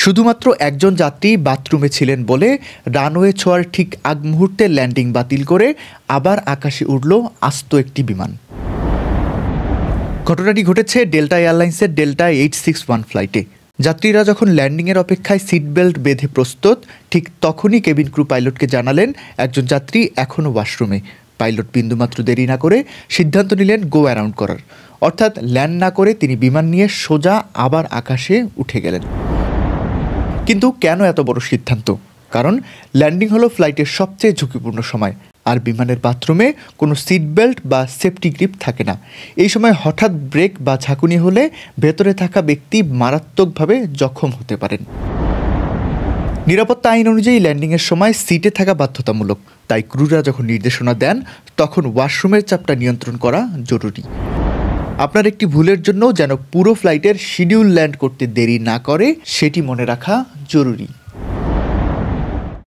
শুধুমাত্র একজন যাত্রী বাথরুমে ছিলেন বলে রানওয়ে ছোঁয়ার ঠিক আগ মুহূর্তে ল্যান্ডিং বাতিল করে আবার আকাশে উড়ল আস্ত একটি বিমান। ঘটনাটি ঘটেছে ডেল্টা এয়ারলাইন্সের ডেল্টা 861 ফ্লাইটে। যাত্রীরা যখন ল্যান্ডিংয়ের অপেক্ষায় সিট বেল্ট বেঁধে প্রস্তুত, ঠিক তখনই কেবিন ক্রু পাইলটকে জানালেন একজন যাত্রী এখনও ওয়াশরুমে। পাইলট বিন্দুমাত্র দেরি না করে সিদ্ধান্ত নিলেন গো অ্যারাউন্ড করার, অর্থাৎ ল্যান্ড না করে তিনি বিমান নিয়ে সোজা আবার আকাশে উঠে গেলেন। কিন্তু কেন এত বড় সিদ্ধান্ত? কারণ ল্যান্ডিং হলো ফ্লাইটের সবচেয়ে ঝুঁকিপূর্ণ সময়, আর বিমানের বাথরুমে কোনো সিট বেল্ট বা সেফটি গ্রিপ থাকে না। এই সময় হঠাৎ ব্রেক বা ঝাঁকুনি হলে ভেতরে থাকা ব্যক্তি মারাত্মকভাবে জখম হতে পারেন। নিরাপত্তা আইন অনুযায়ী ল্যান্ডিংয়ের সময় সিটে থাকা বাধ্যতামূলক, তাই ক্রুরা যখন নির্দেশনা দেন তখন ওয়াশরুমের চাপটা নিয়ন্ত্রণ করা জরুরি। আপনার একটি ভুলের জন্য যেন পুরো ফ্লাইটের শিডিউল ল্যান্ড করতে দেরি না করে সেটি মনে রাখা জরুরি।